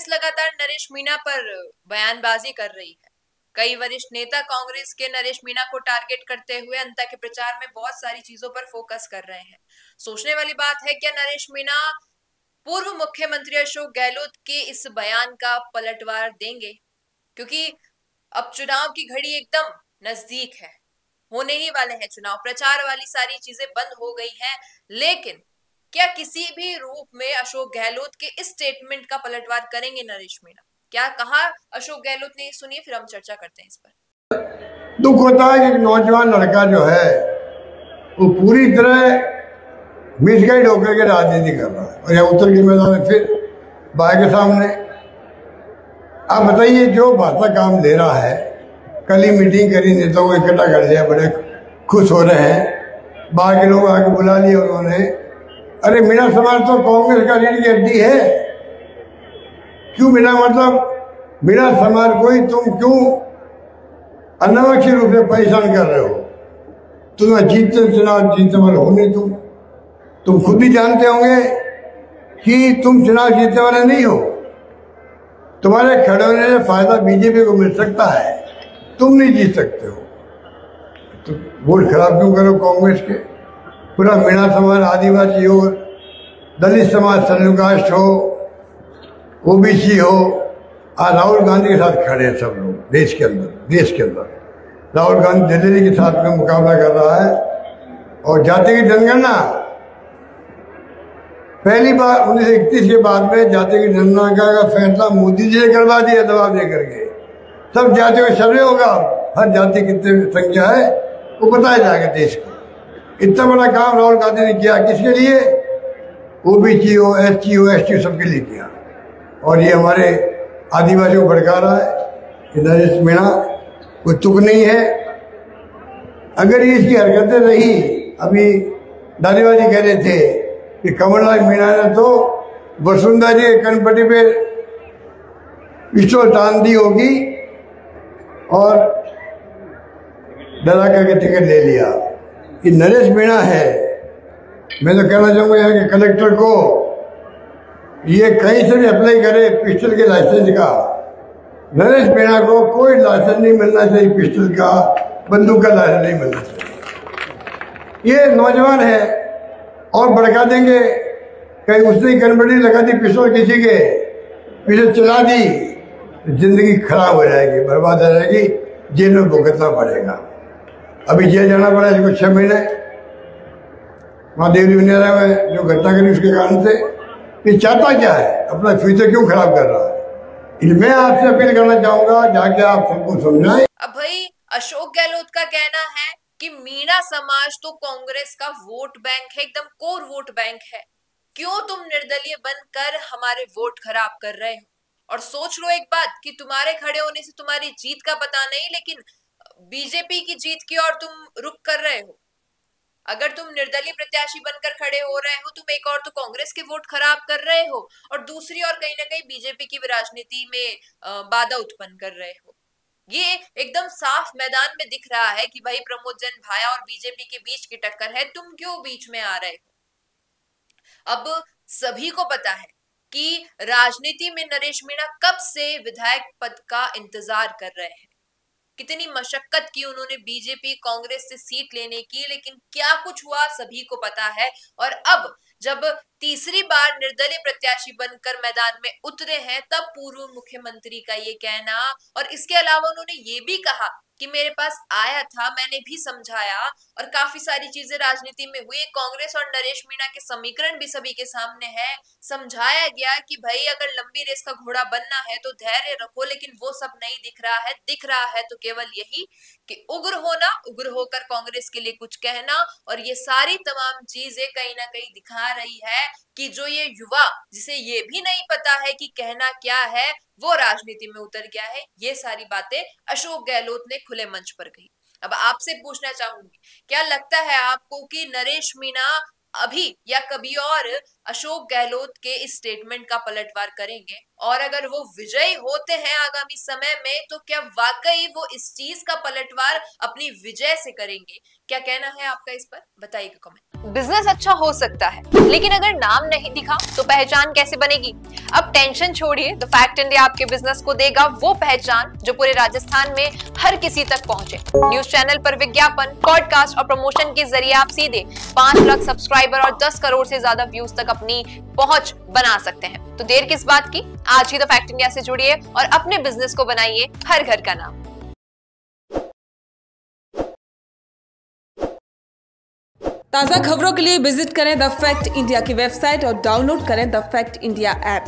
लगातार नरेश मीणा पर बयानबाजी कर रही है। कई वरिष्ठ नेता कांग्रेस के नरेश मीणा को टारगेट करते हुए अंता के प्रचार में बहुत सारी चीजों पर फोकस कर रहे हैं। सोचने वाली बात है, क्या नरेश मीणा पूर्व मुख्यमंत्री अशोक गहलोत के इस बयान का पलटवार देंगे? क्योंकि अब चुनाव की घड़ी एकदम नजदीक है, होने ही वाले हैं चुनाव, प्रचार वाली सारी चीजें बंद हो गई हैं। लेकिन क्या किसी भी रूप में अशोक गहलोत के इस स्टेटमेंट का पलटवार करेंगे नरेश मीणा? क्या कहा अशोक गहलोत ने, सुनिए फिर हम चर्चा करते हैं इस पर। दुख होता है कि एक नौजवान लड़का जो है वो पूरी तरह मिसगाइड होकर के राजनीति कर रहा है और यहाँ उत्तर के मैदान में फिर बाहर के सामने। आप बताइए, जो भाषा काम दे रहा है, कल ही मीटिंग करी, नेताओं को इकट्ठा कर लिया, बड़े खुश हो रहे हैं, बाहर के लोग आके बुला लिया उन्होंने। अरे मीणा समाज तो कांग्रेस का रीढ़ की हड्डी है। क्यों मीणा, मतलब मीणा समाज को ही तुम क्यों अनावश्यक रूप से परेशान कर रहे हो? तुम्हें जीतने चुनाव जीतने वाले हो नहीं। तुम खुद भी जानते होंगे कि तुम चुनाव जीतने वाले नहीं हो। तुम्हारे खड़े होने से फायदा बीजेपी को मिल सकता है, तुम नहीं जीत सकते हो। तो वोट खराब क्यों करो कांग्रेस के? पूरा मीणा समाज, आदिवासी हो, दलित समाज, संयुक्त हो, ओबीसी हो, आज राहुल गांधी के साथ खड़े हैं सब लोग देश के अंदर। राहुल गांधी दिल्ली के साथ में मुकाबला कर रहा है। और जाति की जनगणना पहली बार 1931 के बाद में जाति की जनगणना का फैसला मोदी जी ने करवा दिया दबाव दे करके। सब जातियों का सर्वे होगा, हर जाति कितनी संख्या है वो बताया जाएगा देश को। इतना बड़ा काम राहुल गांधी ने किया, किसके लिए? ओबीसी हो, एसटी हो, एसटी सबके लिए किया। और ये हमारे आदिवासियों को भड़का रहा है कि नरेश मीणा कोई तुक नहीं है। अगर ये इसकी हरकतें रही, अभी दादीबाजी कह रहे थे कि कमलनाथ मीणा ने तो वसुंधरा जी के कनपट्टी पे पिस्तौल टांग दी होगी और डरा करके टिकट ले लिया। कि नरेश मीणा है, मैं तो कहना चाहूँगा यहाँ के कलेक्टर को, ये कहीं से भी अप्लाई करे पिस्टल के लाइसेंस का। नरेश मीणा को कोई लाइसेंस नहीं मिलना चाहिए, पिस्टल का, बंदूक का लाइसेंस नहीं मिलना चाहिए। ये नौजवान है और भड़का देंगे, कहीं उसने कन्वर्टी लगा दी पिस्टल किसी के पीछे चला दी, जिंदगी खराब हो जाएगी, बर्बाद हो जाएगी, जेल में भुगतना पड़ेगा। अभी जेल जाना पड़ा इसको 6 महीने, वहाँ देवरी में जो घटना करी उसके कारण से। ये चाहता क्या है? अपना फ्यूचर क्यों खराब कर रहा है? मैं आपसे अपील करना चाहूंगा, जाके आप सबको समझाएं। अब भाई अशोक गहलोत का कहना है कि मीणा समाज तो कांग्रेस का वोट बैंक है, एकदम कोर वोट बैंक है। क्यों तुम निर्दलीय बनकर हमारे वोट खराब कर रहे हो? और सोच लो एक बात कि तुम्हारे खड़े होने से तुम्हारी जीत का पता नहीं, लेकिन बीजेपी की जीत की ओर तुम रुख कर रहे हो। अगर तुम निर्दलीय प्रत्याशी बनकर खड़े हो रहे हो, तुम एक और तो कांग्रेस के वोट खराब कर रहे हो और दूसरी ओर कहीं ना कहीं बीजेपी की राजनीति में बाधा उत्पन्न कर रहे हो। ये एकदम साफ मैदान में दिख रहा है कि भाई प्रमोद जैन भाया और बीजेपी के बीच की टक्कर है, तुम क्यों बीच में आ रहे हो? अब सभी को पता है कि राजनीति में नरेश मीणा कब से विधायक पद का इंतजार कर रहे हैं। कितनी मशक्कत की उन्होंने बीजेपी कांग्रेस से सीट लेने की, लेकिन क्या कुछ हुआ सभी को पता है। और अब जब तीसरी बार निर्दलीय प्रत्याशी बनकर मैदान में उतरे हैं, तब पूर्व मुख्यमंत्री का ये कहना, और इसके अलावा उन्होंने ये भी कहा कि मेरे पास आया था, मैंने भी समझाया, और काफी सारी चीजें राजनीति में हुई। कांग्रेस और नरेश मीणा के समीकरण भी सभी के सामने है। समझाया गया कि भाई अगर लंबी रेस का घोड़ा बनना है तो धैर्य रखो, लेकिन वो सब नहीं दिख रहा है। दिख रहा है तो केवल यही कि उग्र होना, उग्र होकर कांग्रेस के लिए कुछ कहना, और ये सारी तमाम चीजें कहीं ना कहीं दिखा रही है कि जो ये युवा, जिसे ये भी नहीं पता है कि कहना क्या है, वो राजनीति में उतर गया है। ये सारी बातें अशोक गहलोत ने खुले मंच पर कही। अब आपसे पूछना चाहूंगी, क्या लगता है आपको कि नरेश मीणा अभी या कभी और अशोक गहलोत के इस स्टेटमेंट का पलटवार करेंगे, और अगर वो विजयी होते हैं आगामी समय में तो क्या वाकई वो इस चीज का पलटवार अपनी विजय से करेंगे? क्या कहना है आपका इस पर, बताइएगा कमेंट। बिजनेस अच्छा हो सकता है, लेकिन अगर नाम नहीं दिखा तो पहचान कैसे बनेगी? अब टेंशन छोड़िए, द फैक्ट इंडिया आपके बिजनेस को देगा वो पहचान जो पूरे राजस्थान में हर किसी तक पहुंचे। न्यूज चैनल पर विज्ञापन, पॉडकास्ट और प्रमोशन के जरिए आप सीधे 5 लाख सब्सक्राइबर और 10 करोड़ से ज्यादा व्यूज तक अपनी पहुंच बना सकते हैं। तो देर किस बात की, आज ही द फैक्ट इंडिया से जुड़िए और अपने बिजनेस को बनाइए हर घर का नाम। ताज़ा खबरों के लिए विजिट करें द फैक्ट इंडिया की वेबसाइट और डाउनलोड करें द फैक्ट इंडिया ऐप।